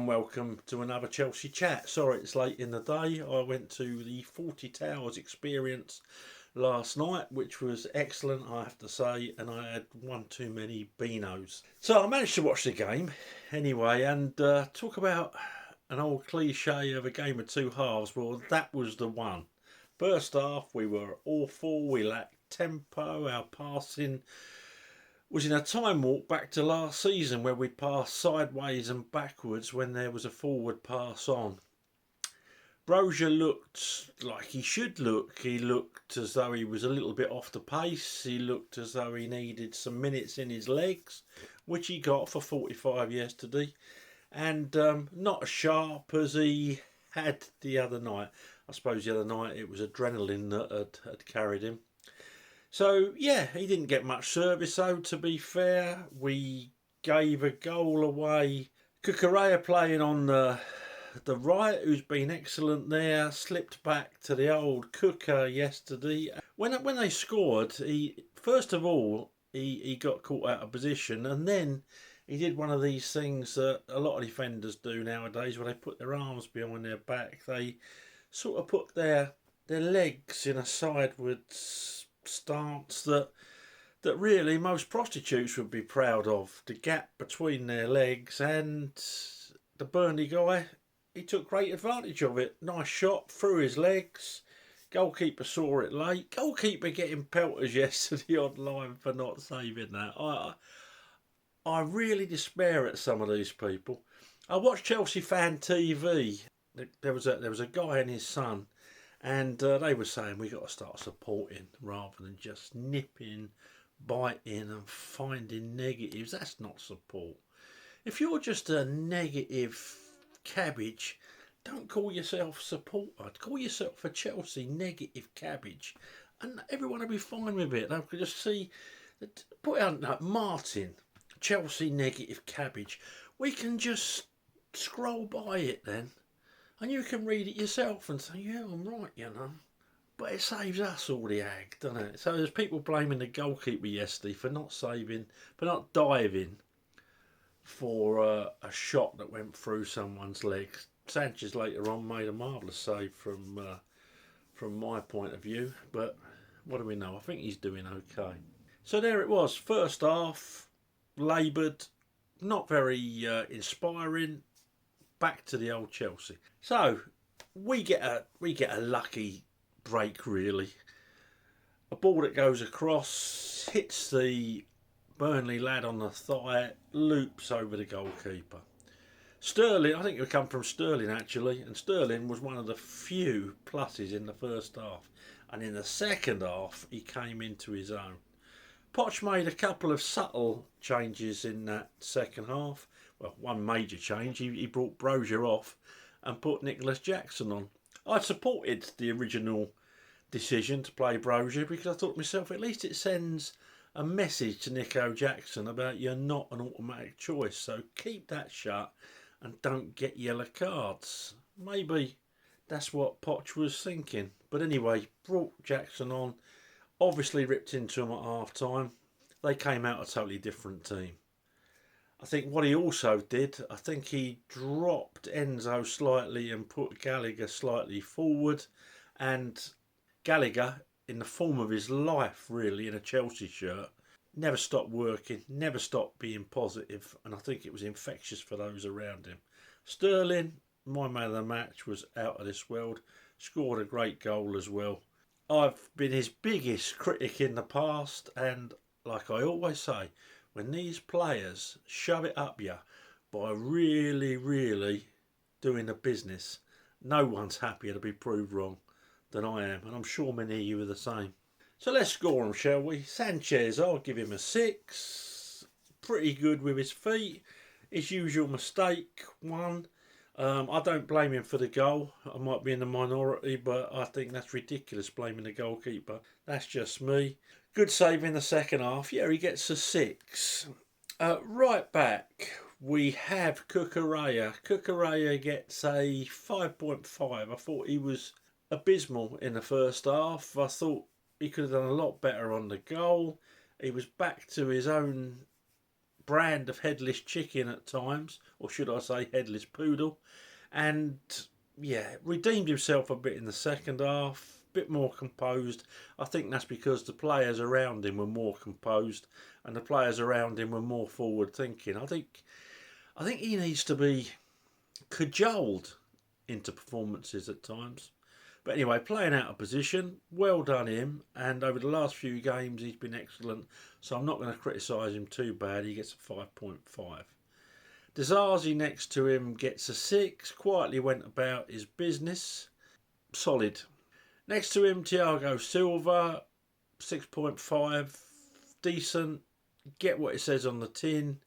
welcome to another Chelsea chat. Sorry it's late in the day. I went to the 40 Towers experience last night, which was excellent, I have to say, and I had one too many beanos. So I managed to watch the game anyway, and talk about an old cliche of a game of two halves. Well, that was the one. First half, we were awful, we lacked tempo, our passing was in a time walk back to last season where we passed sideways and backwards when there was a forward pass on. Brozier looked like he should look. He looked as though he was a little bit off the pace. He looked as though he needed some minutes in his legs, which he got for 45 yesterday. And not as sharp as he had the other night. I suppose the other night it was adrenaline that had carried him. So, yeah, he didn't get much service, though, to be fair. We gave a goal away. Cucurella playing on the right, who's been excellent there, slipped back to the old Cooker yesterday. When they scored, he first of all, he got caught out of position, and then he did one of these things that a lot of defenders do nowadays, where they put their arms behind their back. They sort of put their legs in a sideways stance that really most prostitutes would be proud of. The gap between their legs, and the Burnley guy, he took great advantage of it. Nice shot through his legs. Goalkeeper saw it late. Goalkeeper getting pelters yesterday online for not saving that. I really despair at some of these people. I watched Chelsea Fan TV. There was a guy and his son, and they were saying we got to start supporting rather than just nipping, biting and finding negatives. That's not support. If you're just a negative cabbage, don't call yourself supporter. Call yourself a Chelsea negative cabbage, and everyone will be fine with it. They could just see, put out like Martin, Chelsea negative cabbage. We can just scroll by it then. And you can read it yourself and say, yeah, I'm right, you know. But it saves us all the ag, doesn't it? So there's people blaming the goalkeeper yesterday for not saving, for not diving for a shot that went through someone's legs. Sanchez later on made a marvellous save from my point of view. But what do we know? I think he's doing okay. So there it was. First half, laboured, not very inspiring. Back to the old Chelsea. So we get a lucky break, really. A ball that goes across, hits the Burnley lad on the thigh, loops over the goalkeeper. Sterling, I think it would come from Sterling actually, and Sterling was one of the few pluses in the first half. And in the second half, he came into his own. Poch made a couple of subtle changes in that second half. Well, one major change, he brought Brozier off and put Nicholas Jackson on. I supported the original decision to play Brozier because I thought to myself, at least it sends a message to Nico Jackson about you're not an automatic choice, so keep that shut and don't get yellow cards. Maybe that's what Poch was thinking. But anyway, brought Jackson on, obviously ripped into him at half time. They came out a totally different team. I think what he also did, I think he dropped Enzo slightly and put Gallagher slightly forward. And Gallagher, in the form of his life really, in a Chelsea shirt, never stopped working, never stopped being positive, and I think it was infectious for those around him. Sterling, my man of the match, was out of this world, scored a great goal as well. I've been his biggest critic in the past, and like I always say, when these players shove it up you by really, really doing the business, no one's happier to be proved wrong than I am, and I'm sure many of you are the same. So let's score him, shall we? Sanchez, I'll give him a 6. Pretty good with his feet. His usual mistake, 1. I don't blame him for the goal. I might be in the minority, but I think that's ridiculous blaming the goalkeeper. That's just me. Good save in the second half. Yeah, he gets a 6. Right back, we have Cucurella. Cucurella gets a 5.5. I thought he was abysmal in the first half. I thought he could have done a lot better on the goal. He was back to his own brand of headless chicken at times, or should I say headless poodle, and yeah, redeemed himself a bit in the second half, a bit more composed. I think that's because the players around him were more composed and the players around him were more forward thinking. I think he needs to be cajoled into performances at times. But anyway, playing out of position, well done him. And over the last few games, he's been excellent. So I'm not going to criticise him too bad. He gets a 5.5. Dizazi next to him gets a 6. Quietly went about his business. Solid. Next to him, Thiago Silva, 6.5. Decent. Get what it says on the tin.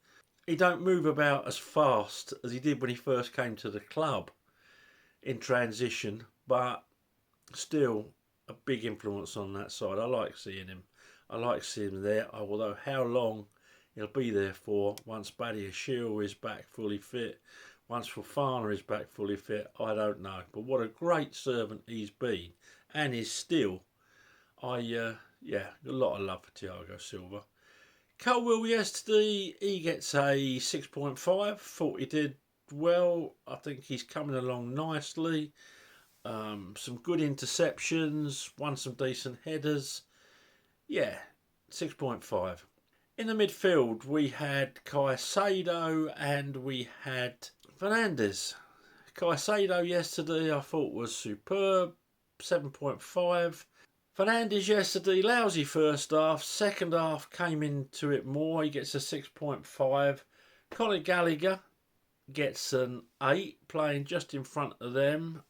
He don't move about as fast as he did when he first came to the club in transition, but still a big influence on that side. I like seeing him. I like seeing him there, although how long he'll be there for once Badiashile is back fully fit, once Fofana is back fully fit, I don't know. But what a great servant he's been and is still. A lot of love for Thiago Silva. Colwill yesterday, he gets a 6.5. Thought he did well. I think he's coming along nicely. Some good interceptions, won some decent headers. Yeah, 6.5. In the midfield, we had Caicedo and we had Fernandes. Caicedo yesterday I thought was superb, 7.5. Fernandes yesterday, lousy first half. Second half came into it more. He gets a 6.5. Conor Gallagher gets an 8, playing just in front of them.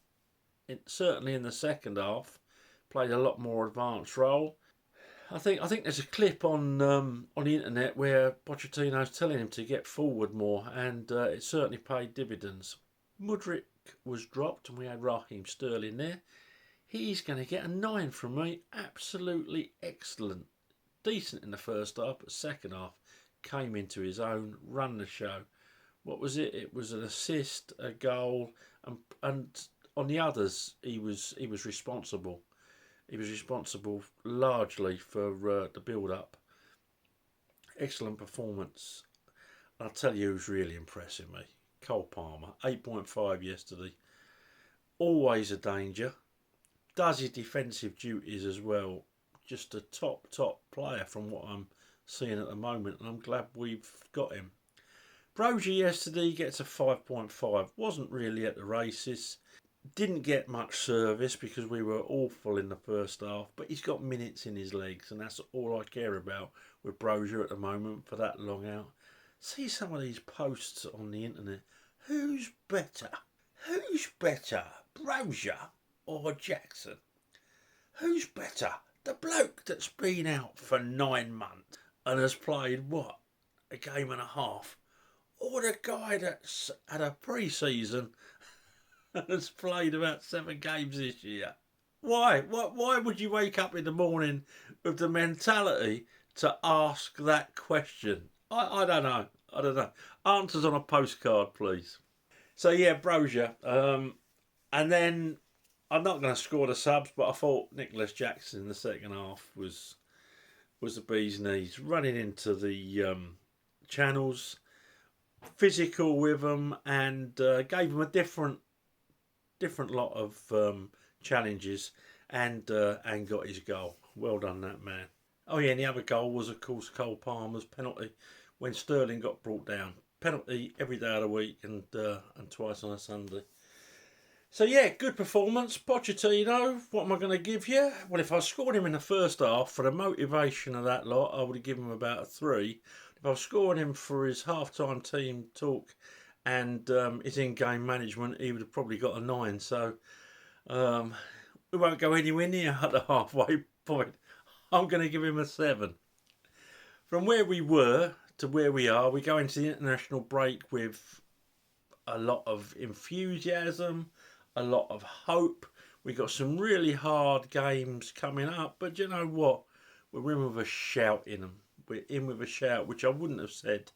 Certainly in the second half, played a lot more advanced role. I think there's a clip on the internet where Pochettino's telling him to get forward more, and it certainly paid dividends. Mudryk was dropped, and we had Raheem Sterling there. He's going to get a 9 from me. Absolutely excellent. Decent in the first half, but second half came into his own, run the show. What was it? It was an assist, a goal, and on the others, he was responsible. He was responsible largely for the build-up. Excellent performance. I'll tell you who's really impressing me. Cole Palmer, 8.5 yesterday. Always a danger. Does his defensive duties as well. Just a top player from what I'm seeing at the moment, and I'm glad we've got him. Brozier yesterday gets a 5.5. Wasn't really at the races. Didn't get much service because we were awful in the first half, but he's got minutes in his legs, and that's all I care about with Brozier at the moment for that long out. See some of these posts on the internet. Who's better? Who's better, Brozier or Jackson? Who's better? The bloke that's been out for 9 months and has played, what, a game and a half? Or the guy that's had a pre-season and has played about 7 games this year? Why? Why would you wake up in the morning with the mentality to ask that question? I don't know. I don't know. Answers on a postcard, please. So, yeah, Brozier. And then I'm not going to score the subs, but I thought Nicholas Jackson in the second half was the bee's knees. Running into the channels, physical with them, and gave them a different lot of challenges, and got his goal. Well done, that man. Oh yeah, and the other goal was, of course, Cole Palmer's penalty when Sterling got brought down. Penalty every day of the week and twice on a Sunday. So yeah, good performance. Pochettino, what am I going to give you? Well, if I scored him in the first half for the motivation of that lot, I would have given him about a 3. If I scored him for his half-time team talk and his in-game management, he would have probably got a 9. So we won't go anywhere near at the halfway point. I'm going to give him a 7. From where we were to where we are, we go into the international break with a lot of enthusiasm, a lot of hope. We got some really hard games coming up, but you know what? We're in with a shout in them. We're in with a shout, which I wouldn't have said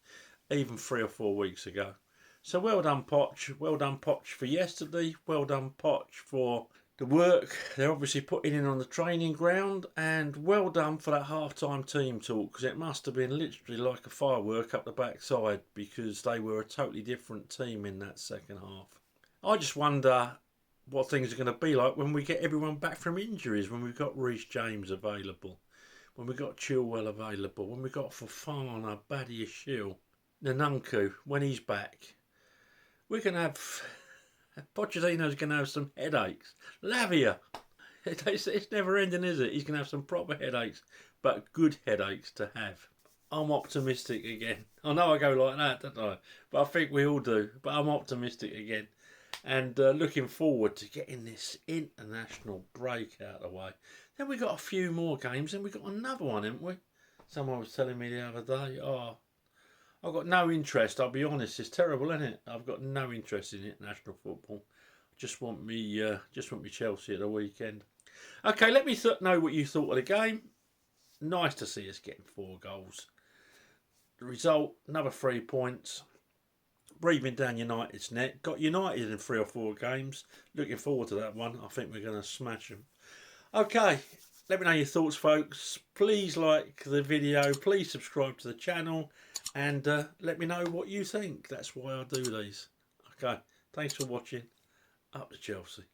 even 3 or 4 weeks ago. So well done, Poch. Well done, Poch, for yesterday. Well done, Poch, for the work they're obviously putting in on the training ground, and well done for that half-time team talk, because it must have been literally like a firework up the backside, because they were a totally different team in that second half. I just wonder what things are going to be like when we get everyone back from injuries, when we've got Reece James available, when we've got Chilwell available, when we've got Fofana, Badiashile, Nanunku, when he's back. We're going to have... Pochettino's going to have some headaches. Lavia, it's never ending, is it? He's going to have some proper headaches, but good headaches to have. I'm optimistic again. I know I go like that, don't I? But I think we all do. But I'm optimistic again. And looking forward to getting this international break out of the way. Then we got a few more games, and we got another one, haven't we? Someone was telling me the other day, I've got no interest, I'll be honest. It's terrible, isn't it? I've got no interest in international football. Just want me Chelsea at the weekend. Okay, let me know what you thought of the game. Nice to see us getting 4 goals. The result, another 3 points. Breathing down United's neck. Got United in 3 or 4 games. Looking forward to that one. I think we're going to smash them. Okay, let me know your thoughts, folks. Please like the video. Please subscribe to the channel. And let me know what you think. That's why I do these. Okay, thanks for watching. Up to Chelsea.